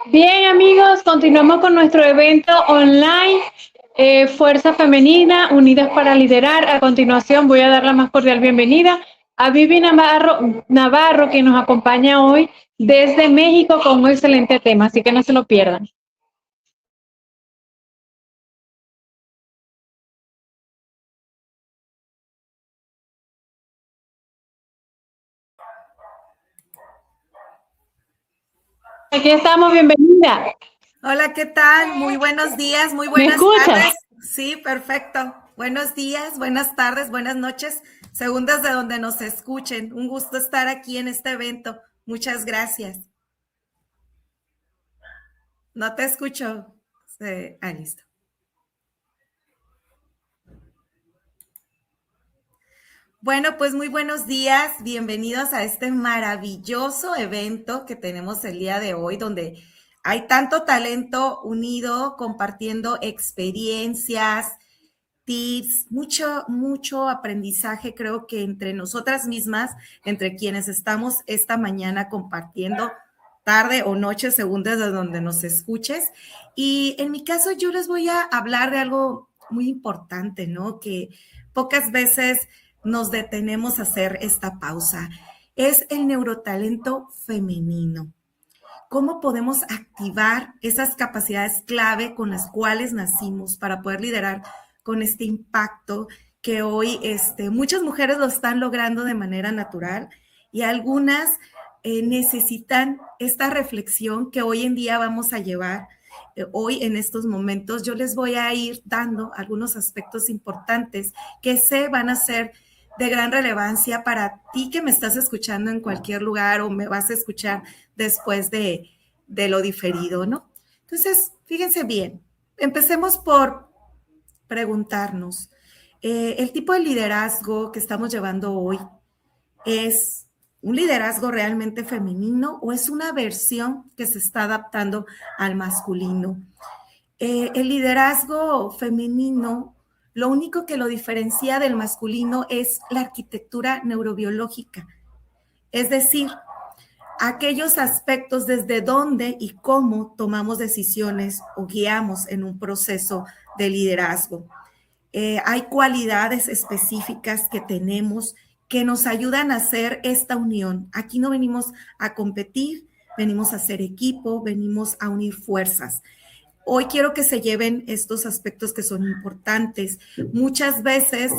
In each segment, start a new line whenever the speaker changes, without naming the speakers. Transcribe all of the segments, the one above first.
Bien, amigos, continuamos con nuestro evento online, Fuerza Femenina, Unidas para Liderar. A continuación voy a dar la más cordial bienvenida a Vivi Navarro, que nos acompaña hoy desde México con un excelente tema, así que no se lo pierdan. Aquí estamos, bienvenida.
Hola, ¿qué tal? Muy buenos días, muy
¿Me
buenas
escuchas?
tardes. Sí, perfecto. Buenos días, buenas tardes, buenas noches, según desde donde nos escuchen. Un gusto estar aquí en este evento. Muchas gracias. No te escucho. Listo. Bueno, pues muy buenos días. Bienvenidos a este maravilloso evento que tenemos el día de hoy, donde hay tanto talento unido, compartiendo experiencias, tips, mucho aprendizaje, creo que entre nosotras mismas, entre quienes estamos esta mañana compartiendo, tarde o noche, según desde donde nos escuches. Y en mi caso, yo les voy a hablar de algo muy importante, ¿no? Que pocas veces nos detenemos a hacer esta pausa. Es el neurotalento femenino. ¿Cómo podemos activar esas capacidades clave con las cuales nacimos para poder liderar con este impacto que hoy muchas mujeres lo están logrando de manera natural y algunas necesitan esta reflexión que hoy en día vamos a llevar? Hoy en estos momentos yo les voy a ir dando algunos aspectos importantes que sé van a ser de gran relevancia para ti que me estás escuchando en cualquier lugar o me vas a escuchar después de lo diferido, ¿no? Entonces, fíjense bien, empecemos por preguntarnos, ¿el tipo de liderazgo que estamos llevando hoy es un liderazgo realmente femenino o es una versión que se está adaptando al masculino? El liderazgo femenino, lo único que lo diferencia del masculino es la arquitectura neurobiológica, es decir, aquellos aspectos desde dónde y cómo tomamos decisiones o guiamos en un proceso de liderazgo. Hay cualidades específicas que tenemos que nos ayudan a hacer esta unión. Aquí no venimos a competir, venimos a hacer equipo, venimos a unir fuerzas. Hoy quiero que se lleven estos aspectos que son importantes. Muchas veces,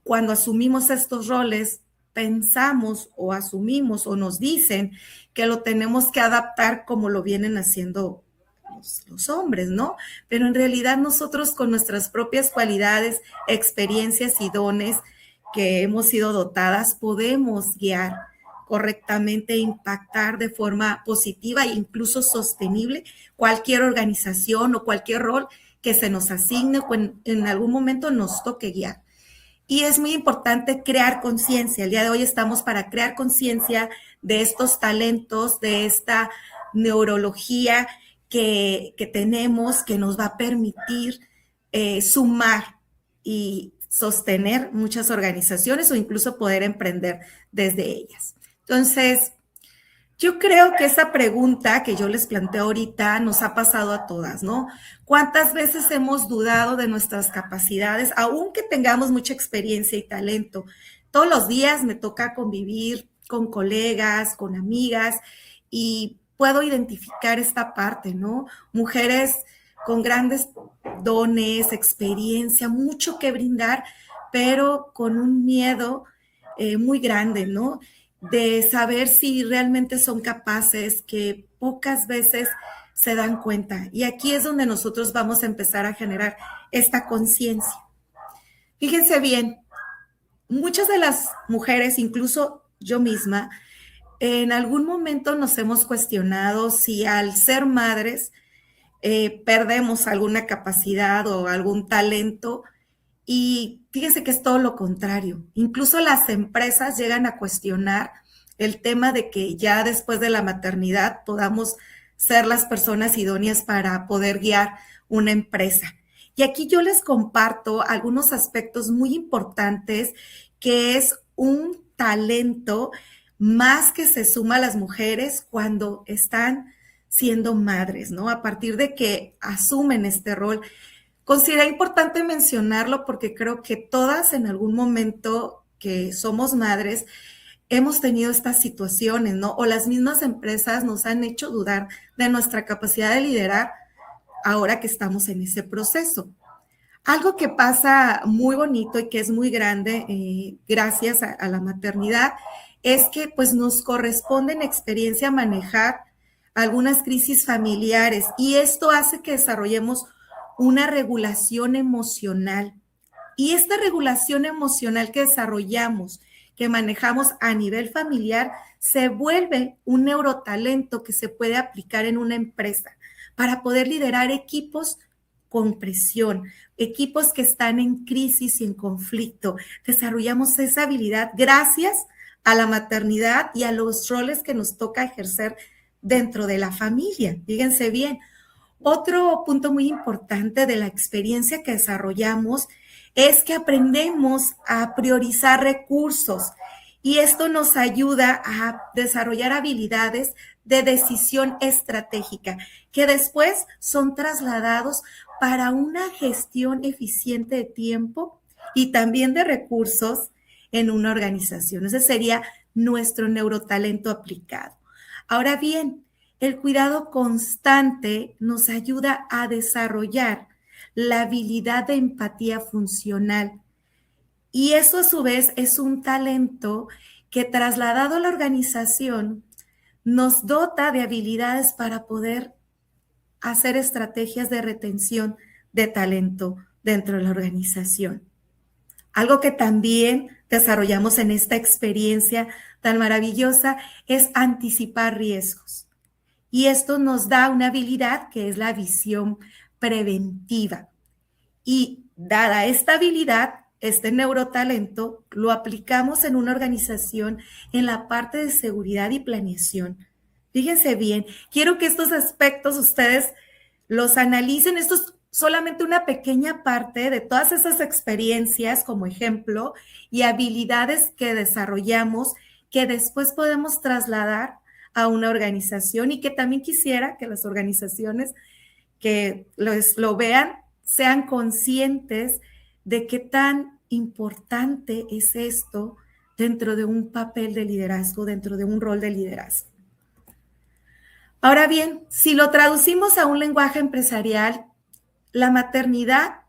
cuando asumimos estos roles, pensamos o asumimos o nos dicen que lo tenemos que adaptar como lo vienen haciendo los hombres, ¿no? Pero en realidad nosotros con nuestras propias cualidades, experiencias y dones que hemos sido dotadas, podemos guiar correctamente, impactar de forma positiva e incluso sostenible cualquier organización o cualquier rol que se nos asigne o en algún momento nos toque guiar. Y es muy importante crear conciencia. El día de hoy estamos para crear conciencia de estos talentos, de esta neurología que tenemos, que nos va a permitir sumar y sostener muchas organizaciones o incluso poder emprender desde ellas. Entonces, yo creo que esa pregunta que yo les planteo ahorita nos ha pasado a todas, ¿no? ¿Cuántas veces hemos dudado de nuestras capacidades, aunque tengamos mucha experiencia y talento? Todos los días me toca convivir con colegas, con amigas, y puedo identificar esta parte, ¿no? Mujeres con grandes dones, experiencia, mucho que brindar, pero con un miedo muy grande, ¿no? De saber si realmente son capaces, que pocas veces se dan cuenta. Y aquí es donde nosotros vamos a empezar a generar esta conciencia. Fíjense bien, muchas de las mujeres, incluso yo misma, en algún momento nos hemos cuestionado si al ser madres perdemos alguna capacidad o algún talento. Y fíjense que es todo lo contrario. Incluso las empresas llegan a cuestionar el tema de que ya después de la maternidad podamos ser las personas idóneas para poder guiar una empresa. Y aquí yo les comparto algunos aspectos muy importantes que es un talento más que se suma a las mujeres cuando están siendo madres, ¿no? A partir de que asumen este rol. Considero importante mencionarlo porque creo que todas en algún momento que somos madres hemos tenido estas situaciones, ¿no? O las mismas empresas nos han hecho dudar de nuestra capacidad de liderar ahora que estamos en ese proceso. Algo que pasa muy bonito y que es muy grande gracias a la maternidad es que pues nos corresponde en experiencia manejar algunas crisis familiares y esto hace que desarrollemos una regulación emocional. Y esta regulación emocional que desarrollamos, que manejamos a nivel familiar, se vuelve un neurotalento que se puede aplicar en una empresa para poder liderar equipos con presión, equipos que están en crisis y en conflicto. Desarrollamos esa habilidad gracias a la maternidad y a los roles que nos toca ejercer dentro de la familia. Fíjense bien. Otro punto muy importante de la experiencia que desarrollamos es que aprendemos a priorizar recursos y esto nos ayuda a desarrollar habilidades de decisión estratégica que después son trasladados para una gestión eficiente de tiempo y también de recursos en una organización. Ese sería nuestro neurotalento aplicado. Ahora bien, el cuidado constante nos ayuda a desarrollar la habilidad de empatía funcional. Y eso a su vez es un talento que trasladado a la organización nos dota de habilidades para poder hacer estrategias de retención de talento dentro de la organización. Algo que también desarrollamos en esta experiencia tan maravillosa es anticipar riesgos. Y esto nos da una habilidad que es la visión preventiva. Y dada esta habilidad, este neurotalento, lo aplicamos en una organización en la parte de seguridad y planeación. Fíjense bien, quiero que estos aspectos ustedes los analicen. Esto es solamente una pequeña parte de todas esas experiencias como ejemplo y habilidades que desarrollamos que después podemos trasladar a una organización y que también quisiera que las organizaciones que lo vean sean conscientes de qué tan importante es esto dentro de un papel de liderazgo, dentro de un rol de liderazgo. Ahora bien, si lo traducimos a un lenguaje empresarial, la maternidad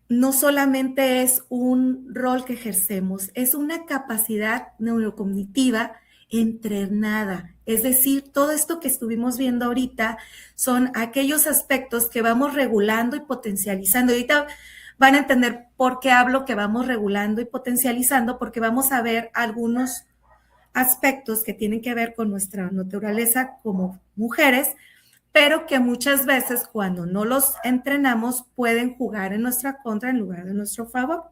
no solamente es un rol que ejercemos, es una capacidad neurocognitiva entrenada. Es decir, todo esto que estuvimos viendo ahorita son aquellos aspectos que vamos regulando y potencializando. Ahorita van a entender por qué hablo que vamos regulando y potencializando, porque vamos a ver algunos aspectos que tienen que ver con nuestra naturaleza como mujeres, pero que muchas veces cuando no los entrenamos pueden jugar en nuestra contra en lugar de nuestro favor.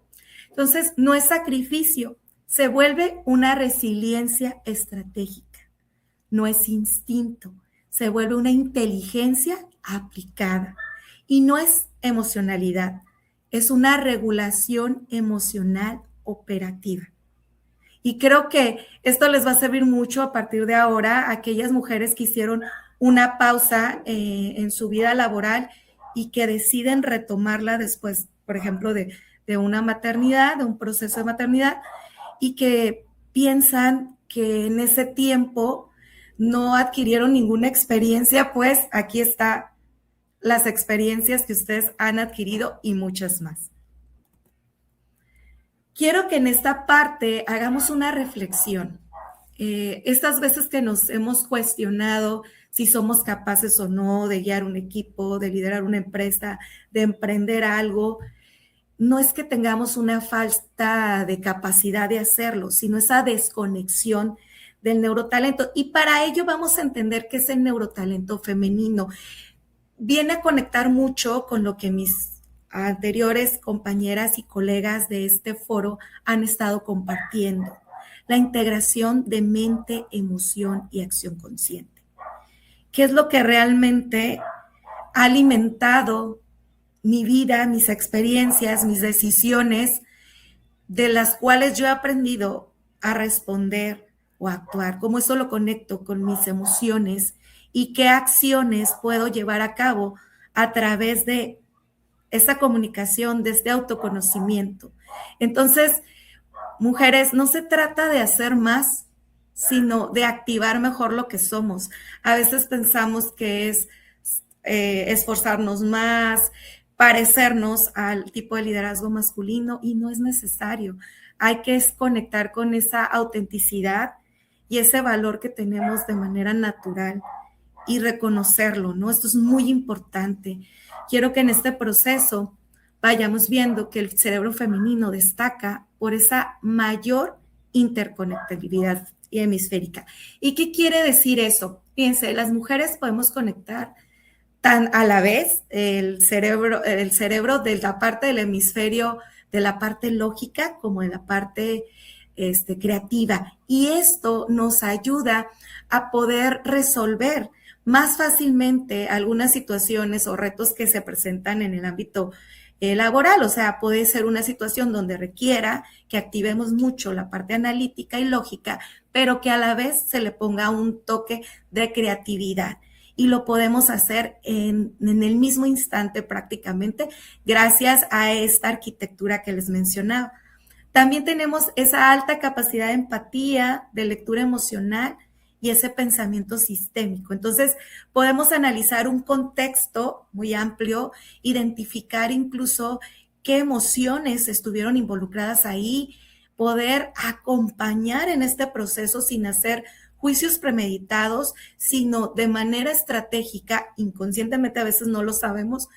Entonces, no es sacrificio, se vuelve una resiliencia estratégica, no es instinto, se vuelve una inteligencia aplicada y no es emocionalidad, es una regulación emocional operativa. Y creo que esto les va a servir mucho a partir de ahora a aquellas mujeres que hicieron una pausa en su vida laboral y que deciden retomarla después, por ejemplo, de una maternidad, de un proceso de maternidad, y que piensan que en ese tiempo no adquirieron ninguna experiencia, pues aquí están las experiencias que ustedes han adquirido y muchas más. Quiero que en esta parte hagamos una reflexión. Estas veces que nos hemos cuestionado si somos capaces o no de guiar un equipo, de liderar una empresa, de emprender algo, no es que tengamos una falta de capacidad de hacerlo, sino esa desconexión del neurotalento. Y para ello vamos a entender qué es el neurotalento femenino. Viene a conectar mucho con lo que mis anteriores compañeras y colegas de este foro han estado compartiendo. La integración de mente, emoción y acción consciente. ¿Qué es lo que realmente ha alimentado mi vida, mis experiencias, mis decisiones, de las cuales yo he aprendido a responder o a actuar? ¿Cómo eso lo conecto con mis emociones y qué acciones puedo llevar a cabo a través de esa comunicación, de este autoconocimiento. Entonces, mujeres, no se trata de hacer más, sino de activar mejor lo que somos. A veces pensamos que es esforzarnos más, parecernos al tipo de liderazgo masculino y no es necesario. Hay que conectar con esa autenticidad y ese valor que tenemos de manera natural y reconocerlo, ¿no? Esto es muy importante. Quiero que en este proceso vayamos viendo que el cerebro femenino destaca por esa mayor interconectabilidad hemisférica. ¿Y qué quiere decir eso? Fíjense, las mujeres podemos conectar tan a la vez el cerebro de la parte del hemisferio, de la parte lógica como de la parte creativa. Y esto nos ayuda a poder resolver más fácilmente algunas situaciones o retos que se presentan en el ámbito laboral. O sea, puede ser una situación donde requiera que activemos mucho la parte analítica y lógica, pero que a la vez se le ponga un toque de creatividad. Y lo podemos hacer en el mismo instante prácticamente gracias a esta arquitectura que les mencionaba. También tenemos esa alta capacidad de empatía, de lectura emocional y ese pensamiento sistémico. Entonces, podemos analizar un contexto muy amplio, identificar incluso qué emociones estuvieron involucradas ahí, poder acompañar en este proceso sin hacer juicios premeditados, sino de manera estratégica, inconscientemente a veces no lo sabemos,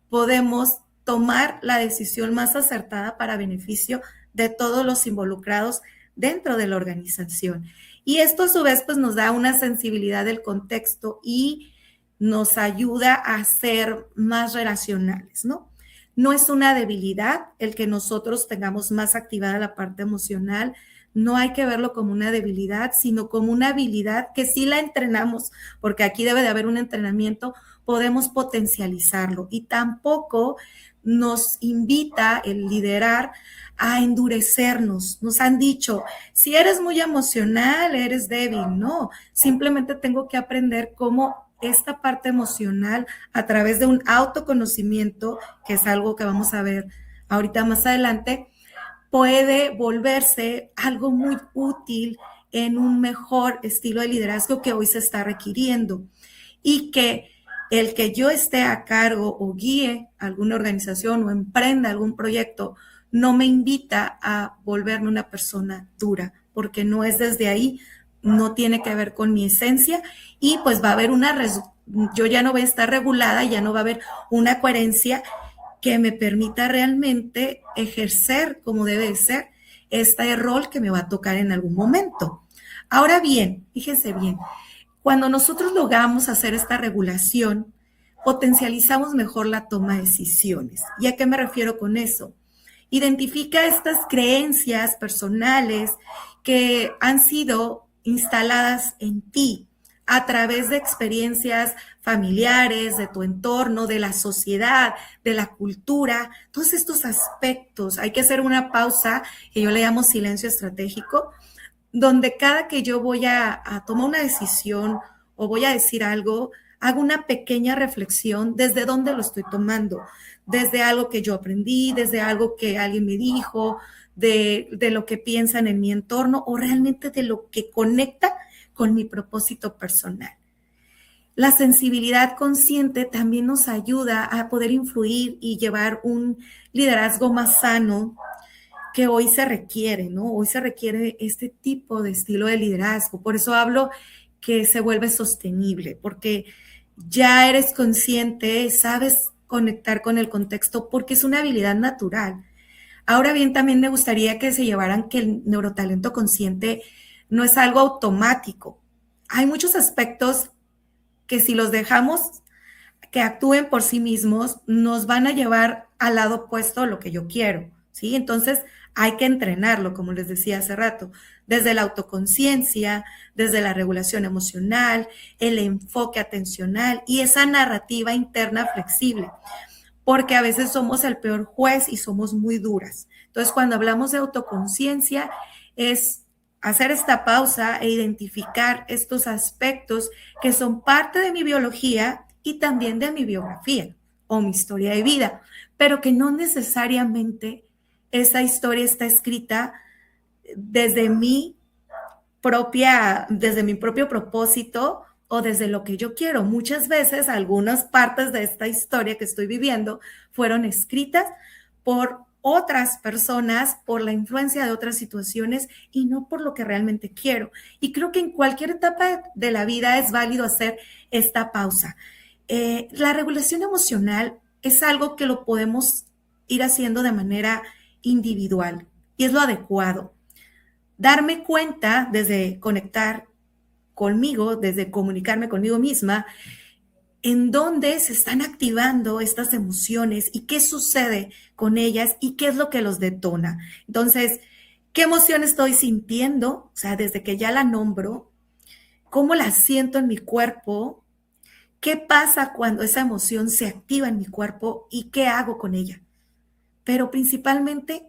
podemos tomar la decisión más acertada para beneficio de todos los involucrados dentro de la organización. Y esto a su vez pues nos da una sensibilidad del contexto y nos ayuda a ser más relacionales, ¿no? No es una debilidad el que nosotros tengamos más activada la parte emocional, no hay que verlo como una debilidad, sino como una habilidad que si la entrenamos, porque aquí debe de haber un entrenamiento, podemos potencializarlo. Y tampoco nos invita el liderar a endurecernos. Nos han dicho, si eres muy emocional, eres débil. No, simplemente tengo que aprender cómo esta parte emocional a través de un autoconocimiento, que es algo que vamos a ver ahorita más adelante, puede volverse algo muy útil en un mejor estilo de liderazgo que hoy se está requiriendo. Y que el que yo esté a cargo o guíe alguna organización o emprenda algún proyecto no me invita a volverme una persona dura, porque no es desde ahí, no tiene que ver con mi esencia y pues va a haber yo ya no voy a estar regulada, ya no va a haber una coherencia que me permita realmente ejercer como debe de ser este rol que me va a tocar en algún momento. Ahora bien, fíjense bien, cuando nosotros logramos hacer esta regulación, potencializamos mejor la toma de decisiones. ¿Y a qué me refiero con eso? Identifica estas creencias personales que han sido instaladas en ti a través de experiencias familiares, de tu entorno, de la sociedad, de la cultura, todos estos aspectos. Hay que hacer una pausa, que yo le llamo silencio estratégico, donde cada que yo voy a tomar una decisión o voy a decir algo, hago una pequeña reflexión desde dónde lo estoy tomando, desde algo que yo aprendí, desde algo que alguien me dijo, de lo que piensan en mi entorno o realmente de lo que conecta con mi propósito personal. La sensibilidad consciente también nos ayuda a poder influir y llevar un liderazgo más sano que hoy se requiere, ¿no? Hoy se requiere este tipo de estilo de liderazgo. Por eso hablo que se vuelve sostenible, porque ya eres consciente, sabes conectar con el contexto, porque es una habilidad natural. Ahora bien, también me gustaría que se llevaran que el neurotalento consciente no es algo automático. Hay muchos aspectos que si los dejamos que actúen por sí mismos, nos van a llevar al lado opuesto a lo que yo quiero, ¿sí? Entonces, hay que entrenarlo, como les decía hace rato, desde la autoconciencia, desde la regulación emocional, el enfoque atencional y esa narrativa interna flexible, porque a veces somos el peor juez y somos muy duras. Entonces, cuando hablamos de autoconciencia, es hacer esta pausa e identificar estos aspectos que son parte de mi biología y también de mi biografía o mi historia de vida, pero que no necesariamente esa historia está escrita desde desde mi propio propósito o desde lo que yo quiero. Muchas veces algunas partes de esta historia que estoy viviendo fueron escritas por otras personas, por la influencia de otras situaciones y no por lo que realmente quiero. Y creo que en cualquier etapa de la vida es válido hacer esta pausa. La regulación emocional es algo que lo podemos ir haciendo de manera individual y es lo adecuado. Darme cuenta desde conectar conmigo, desde comunicarme conmigo misma, en dónde se están activando estas emociones y qué sucede con ellas y qué es lo que los detona. Entonces, ¿qué emoción estoy sintiendo? O sea, desde que ya la nombro, ¿cómo la siento en mi cuerpo? ¿Qué pasa cuando esa emoción se activa en mi cuerpo y qué hago con ella? Pero principalmente,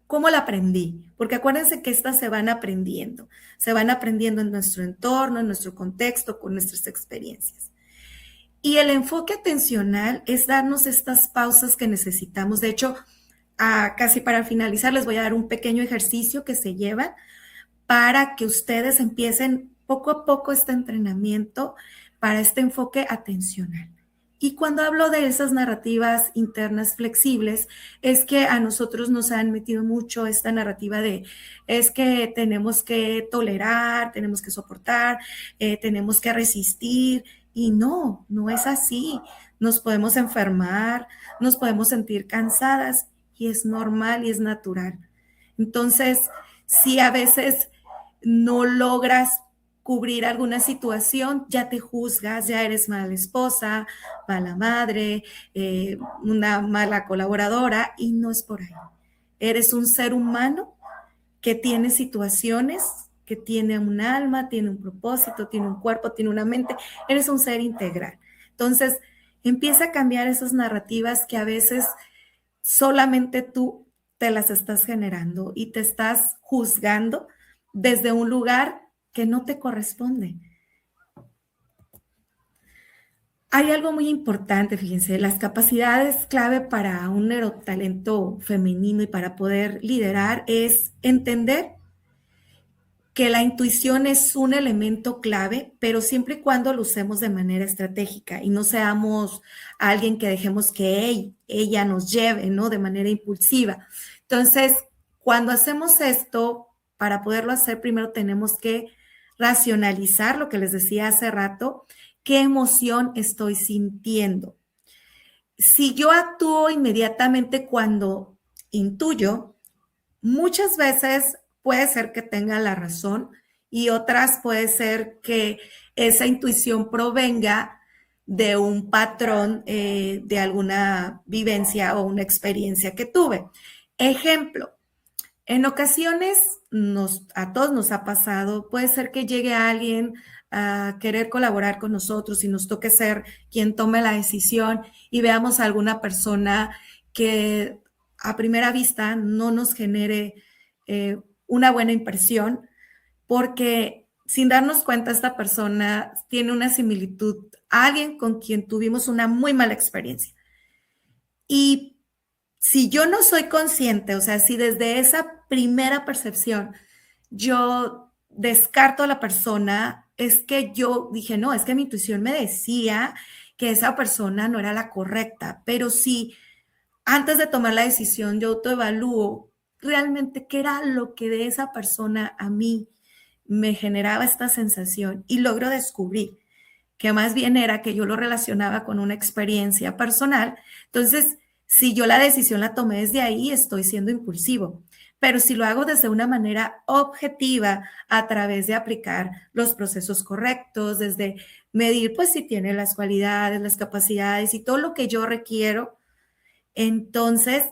¿cómo la aprendí? Porque acuérdense que estas se van aprendiendo en nuestro entorno, en nuestro contexto, con nuestras experiencias. Y el enfoque atencional es darnos estas pausas que necesitamos. De hecho, casi para finalizar, les voy a dar un pequeño ejercicio que se lleva para que ustedes empiecen poco a poco este entrenamiento para este enfoque atencional. Y cuando hablo de esas narrativas internas flexibles, es que a nosotros nos han metido mucho esta narrativa de es que tenemos que tolerar, tenemos que soportar, tenemos que resistir. Y no, no es así. Nos podemos enfermar, nos podemos sentir cansadas y es normal y es natural. Entonces, si a veces no logras cubrir alguna situación, ya te juzgas, ya eres mala esposa, mala madre, una mala colaboradora y no es por ahí. Eres un ser humano que tiene situaciones, que tiene un alma, tiene un propósito, tiene un cuerpo, tiene una mente, eres un ser integral. Entonces, empieza a cambiar esas narrativas que a veces solamente tú te las estás generando y te estás juzgando desde un lugar que no te corresponde. Hay algo muy importante, fíjense, las capacidades clave para un neurotalento femenino y para poder liderar es entender que la intuición es un elemento clave, pero siempre y cuando lo usemos de manera estratégica y no seamos alguien que dejemos que ella nos lleve, ¿no? De manera impulsiva. Entonces, cuando hacemos esto, para poderlo hacer, primero tenemos que racionalizar lo que les decía hace rato, qué emoción estoy sintiendo. Si yo actúo inmediatamente cuando intuyo, muchas veces puede ser que tenga la razón y otras puede ser que esa intuición provenga de un patrón de alguna vivencia o una experiencia que tuve. Ejemplo, en ocasiones a todos nos ha pasado, puede ser que llegue alguien a querer colaborar con nosotros y nos toque ser quien tome la decisión y veamos a alguna persona que a primera vista no nos genere una buena impresión, porque sin darnos cuenta esta persona tiene una similitud a alguien con quien tuvimos una muy mala experiencia. Y si yo no soy consciente, o sea, si desde esa primera percepción yo descarto a la persona, es que yo dije, no, es que mi intuición me decía que esa persona no era la correcta, pero si antes de tomar la decisión yo autoevalúo realmente qué era lo que de esa persona a mí me generaba esta sensación y logro descubrir que más bien era que yo lo relacionaba con una experiencia personal. Entonces, si yo la decisión la tomé desde ahí, estoy siendo impulsivo. Pero si lo hago desde una manera objetiva, a través de aplicar los procesos correctos, desde medir, pues, si tiene las cualidades, las capacidades y todo lo que yo requiero, entonces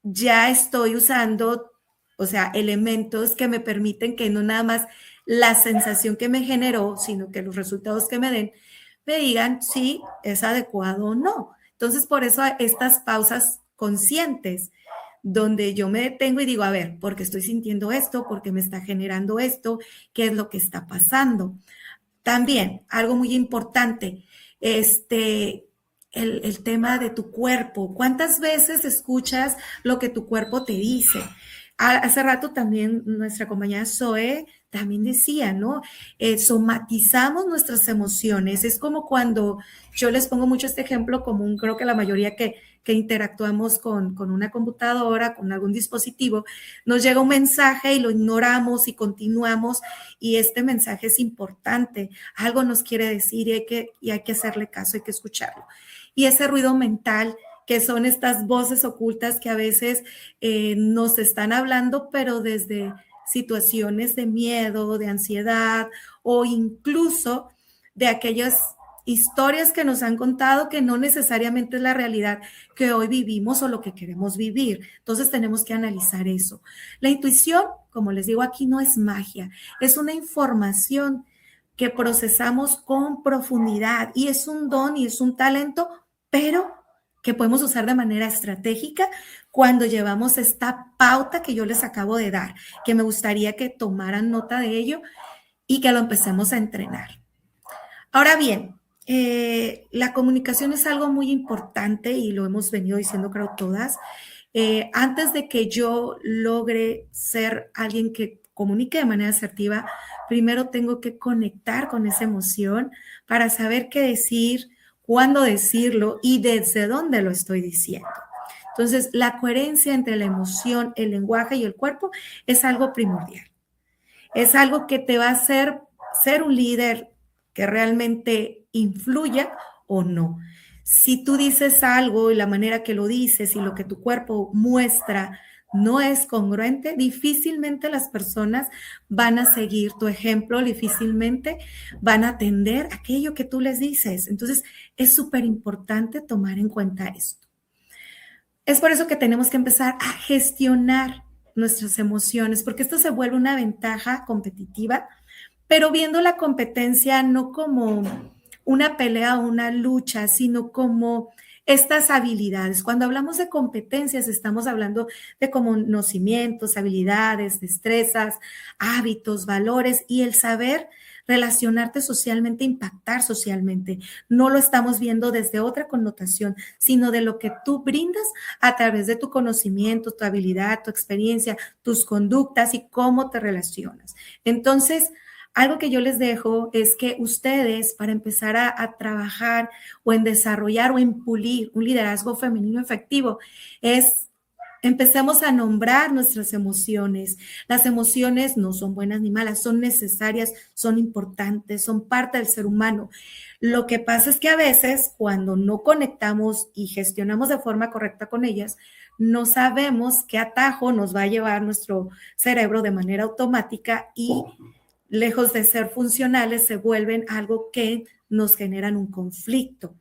ya estoy usando, o sea, elementos que me permiten que no nada más la sensación que me generó, sino que los resultados que me den me digan si es adecuado o no. Entonces, por eso estas pausas conscientes donde yo me detengo y digo, a ver, ¿por qué estoy sintiendo esto? ¿Por qué me está generando esto? ¿Qué es lo que está pasando? También, algo muy importante, el tema de tu cuerpo. ¿Cuántas veces escuchas lo que tu cuerpo te dice? Hace rato también nuestra compañera Zoe también decía, ¿no? Somatizamos nuestras emociones. Es como cuando yo les pongo mucho este ejemplo común, creo que la mayoría que interactuamos con una computadora, con algún dispositivo, nos llega un mensaje y lo ignoramos y continuamos, y este mensaje es importante, algo nos quiere decir y hay que hacerle caso, hay que escucharlo. Y ese ruido mental, que son estas voces ocultas que a veces nos están hablando, pero desde situaciones de miedo, de ansiedad o incluso de aquellas historias que nos han contado que no necesariamente es la realidad que hoy vivimos o lo que queremos vivir. Entonces tenemos que analizar eso. La intuición, como les digo aquí, no es magia, es una información que procesamos con profundidad y es un don y es un talento, pero que podemos usar de manera estratégica cuando llevamos esta pauta que yo les acabo de dar, que me gustaría que tomaran nota de ello y que lo empecemos a entrenar. Ahora bien, la comunicación es algo muy importante y lo hemos venido diciendo, creo, todas. Antes de que yo logre ser alguien que comunique de manera asertiva, primero tengo que conectar con esa emoción para saber qué decir, cuándo decirlo y desde dónde lo estoy diciendo. Entonces, la coherencia entre la emoción, el lenguaje y el cuerpo es algo primordial. Es algo que te va a hacer ser un líder que realmente influya o no. Si tú dices algo y la manera que lo dices y lo que tu cuerpo muestra no es congruente, difícilmente las personas van a seguir tu ejemplo, difícilmente van a atender aquello que tú les dices. Entonces, es súper importante tomar en cuenta esto. Es por eso que tenemos que empezar a gestionar nuestras emociones, porque esto se vuelve una ventaja competitiva, pero viendo la competencia no como una pelea o una lucha, sino como estas habilidades. Cuando hablamos de competencias, estamos hablando de conocimientos, habilidades, destrezas, hábitos, valores y el saber relacionarte socialmente, impactar socialmente. No lo estamos viendo desde otra connotación, sino de lo que tú brindas a través de tu conocimiento, tu habilidad, tu experiencia, tus conductas y cómo te relacionas. Entonces, algo que yo les dejo es que ustedes, para empezar a trabajar o en desarrollar o en pulir un liderazgo femenino efectivo, empecemos a nombrar nuestras emociones. Las emociones no son buenas ni malas, son necesarias, son importantes, son parte del ser humano. Lo que pasa es que a veces cuando no conectamos y gestionamos de forma correcta con ellas, no sabemos qué atajo nos va a llevar nuestro cerebro de manera automática y lejos de ser funcionales, se vuelven algo que nos generan un conflicto.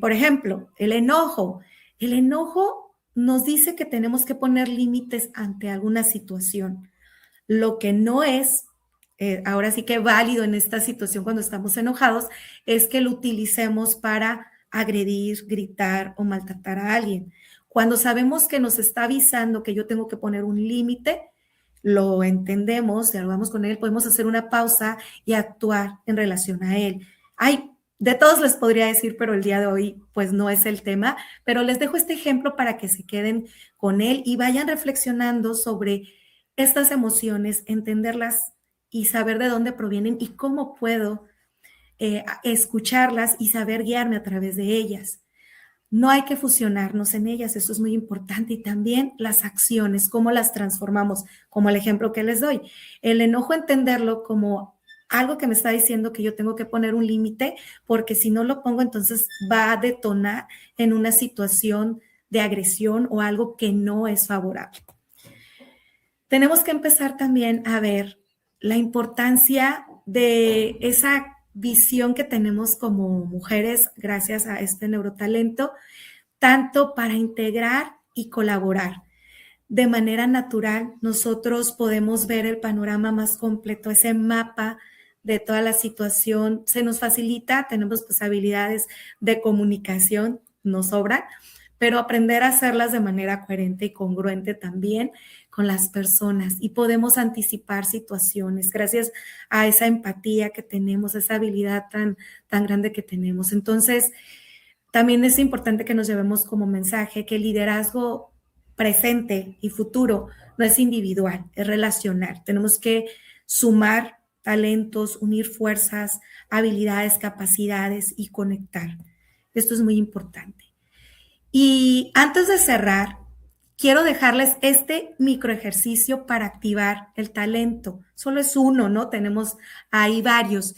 Por ejemplo, el enojo. El enojo nos dice que tenemos que poner límites ante alguna situación. Lo que no es, ahora sí que válido en esta situación cuando estamos enojados, es que lo utilicemos para agredir, gritar o maltratar a alguien. Cuando sabemos que nos está avisando que yo tengo que poner un límite, lo entendemos, dialogamos con él, podemos hacer una pausa y actuar en relación a él. De todos les podría decir, pero el día de hoy pues no es el tema, pero les dejo este ejemplo para que se queden con él y vayan reflexionando sobre estas emociones, entenderlas y saber de dónde provienen y cómo puedo escucharlas y saber guiarme a través de ellas. No hay que fusionarnos en ellas, eso es muy importante. Y también las acciones, cómo las transformamos, como el ejemplo que les doy. El enojo, entenderlo como algo que me está diciendo que yo tengo que poner un límite, porque si no lo pongo, entonces va a detonar en una situación de agresión o algo que no es favorable. Tenemos que empezar también a ver la importancia de esa visión que tenemos como mujeres gracias a este neurotalento, tanto para integrar y colaborar. De manera natural, nosotros podemos ver el panorama más completo, ese mapa de toda la situación. Se nos facilita, tenemos pues habilidades de comunicación, nos sobran, pero aprender a hacerlas de manera coherente y congruente también con las personas, y podemos anticipar situaciones gracias a esa empatía que tenemos, esa habilidad tan grande que tenemos. Entonces, también es importante que nos llevemos como mensaje que el liderazgo presente y futuro no es individual, es relacional. Tenemos que sumar talentos, unir fuerzas, habilidades, capacidades y conectar. Esto es muy importante. Y antes de cerrar, quiero dejarles este micro ejercicio para activar el talento. Solo es uno, ¿no? Tenemos ahí varios,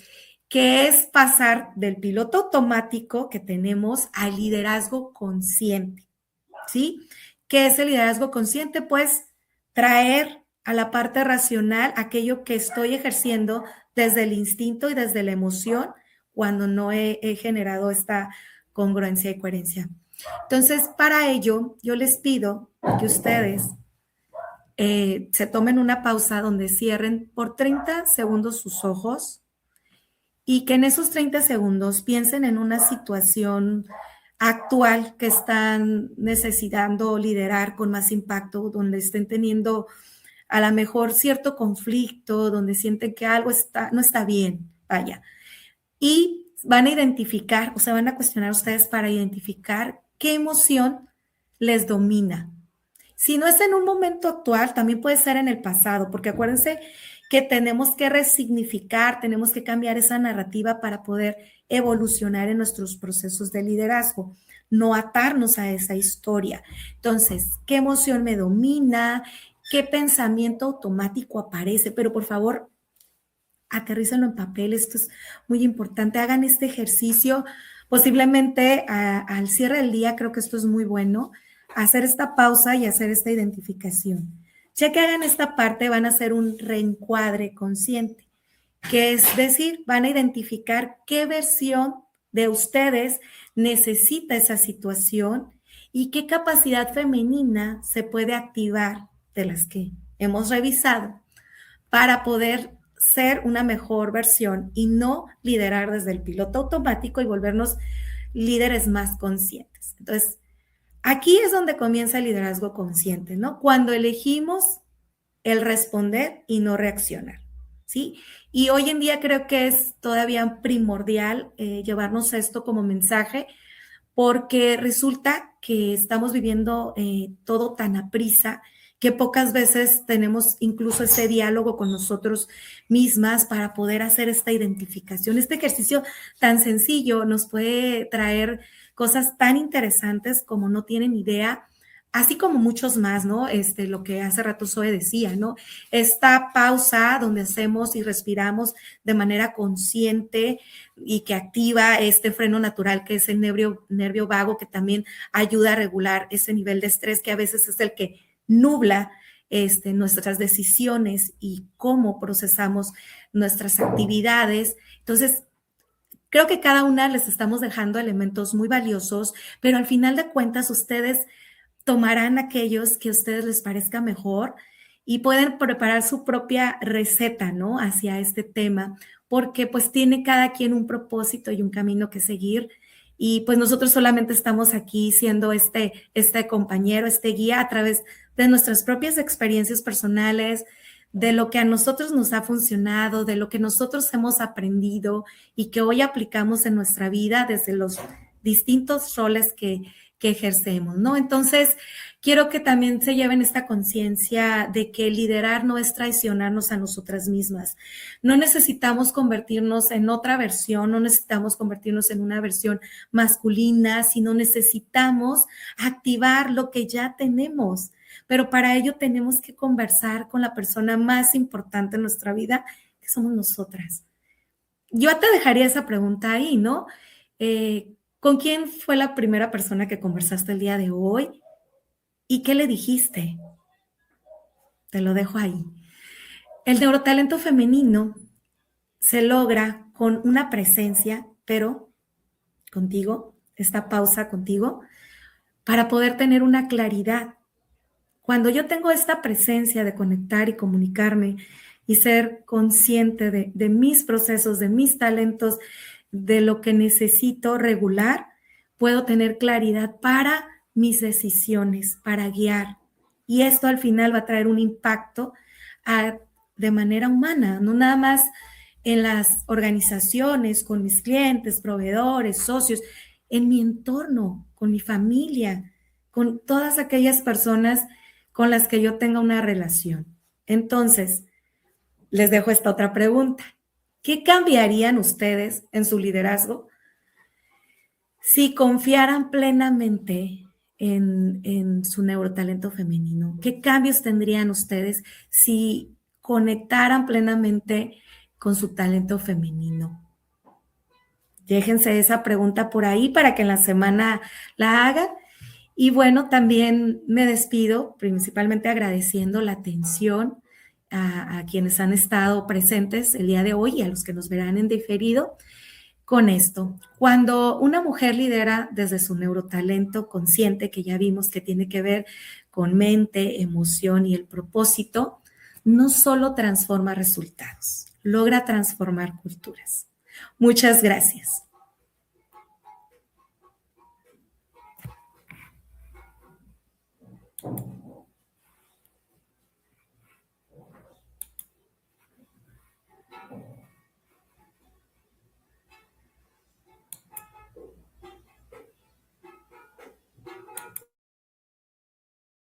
que es pasar del piloto automático que tenemos al liderazgo consciente, ¿sí? ¿Qué es el liderazgo consciente? Pues traer a la parte racional aquello que estoy ejerciendo desde el instinto y desde la emoción cuando no he generado esta congruencia y coherencia. Entonces, para ello, yo les pido que ustedes se tomen una pausa donde cierren por 30 segundos sus ojos y que en esos 30 segundos piensen en una situación actual que están necesitando liderar con más impacto, donde estén teniendo a lo mejor cierto conflicto, donde sienten que algo no está bien, vaya. Y van a identificar, o sea, van a cuestionar ustedes para identificar qué emoción les domina. Si no es en un momento actual, también puede ser en el pasado, porque acuérdense que tenemos que resignificar, tenemos que cambiar esa narrativa para poder evolucionar en nuestros procesos de liderazgo, no atarnos a esa historia. Entonces, ¿qué emoción me domina? ¿Qué pensamiento automático aparece? Pero por favor, aterrízalo en papel, esto es muy importante. Hagan este ejercicio, posiblemente al cierre del día, creo que esto es muy bueno, hacer esta pausa y hacer esta identificación. Ya que hagan esta parte, van a hacer un reencuadre consciente, que es decir, van a identificar qué versión de ustedes necesita esa situación y qué capacidad femenina se puede activar de las que hemos revisado para poder ser una mejor versión y no liderar desde el piloto automático y volvernos líderes más conscientes. Entonces, aquí es donde comienza el liderazgo consciente, ¿no? Cuando elegimos el responder y no reaccionar, ¿sí? Y hoy en día creo que es todavía primordial llevarnos esto como mensaje, porque resulta que estamos viviendo todo tan aprisa que pocas veces tenemos incluso ese diálogo con nosotros mismas para poder hacer esta identificación. Este ejercicio tan sencillo nos puede traer cosas tan interesantes como no tienen idea, así como muchos más, ¿no? Lo que hace rato Zoe decía, ¿no? Esta pausa donde hacemos y respiramos de manera consciente y que activa este freno natural que es el nervio vago, que también ayuda a regular ese nivel de estrés que a veces es el que nubla nuestras decisiones y cómo procesamos nuestras actividades. Entonces, creo que cada una les estamos dejando elementos muy valiosos, pero al final de cuentas ustedes tomarán aquellos que a ustedes les parezca mejor y pueden preparar su propia receta, ¿no? Hacia este tema, porque pues tiene cada quien un propósito y un camino que seguir. Y pues nosotros solamente estamos aquí siendo este compañero, este guía a través de nuestras propias experiencias personales, de lo que a nosotros nos ha funcionado, de lo que nosotros hemos aprendido y que hoy aplicamos en nuestra vida desde los distintos roles que ejercemos, ¿no? Entonces, quiero que también se lleven esta conciencia de que liderar no es traicionarnos a nosotras mismas. No necesitamos convertirnos en otra versión, no necesitamos convertirnos en una versión masculina, sino necesitamos activar lo que ya tenemos. Pero para ello tenemos que conversar con la persona más importante en nuestra vida, que somos nosotras. Yo te dejaría esa pregunta ahí, ¿no? ¿Con quién fue la primera persona que conversaste el día de hoy? ¿Y qué le dijiste? Te lo dejo ahí. El neurotalento femenino se logra con una presencia, pero contigo, esta pausa contigo, para poder tener una claridad. Cuando yo tengo esta presencia de conectar y comunicarme y ser consciente de mis procesos, de mis talentos, de lo que necesito regular, puedo tener claridad para
mis decisiones, para guiar. Y esto al final va a traer un impacto de manera humana, no nada más en las organizaciones, con mis clientes, proveedores, socios, en mi entorno, con mi familia, con todas aquellas personas con las que yo tenga una relación. Entonces, les dejo esta otra pregunta. ¿Qué cambiarían ustedes en su liderazgo si confiaran plenamente en su neurotalento femenino? ¿Qué cambios tendrían ustedes si conectaran plenamente con su talento femenino? Déjense esa pregunta por ahí para que en la semana la hagan. Y bueno, también me despido principalmente agradeciendo la atención a quienes han estado presentes el día de hoy y a los que nos verán en diferido con esto. Cuando una mujer lidera desde su neurotalento consciente, que ya vimos que tiene que ver con mente, emoción y el propósito, no solo transforma resultados, logra transformar culturas. Muchas gracias.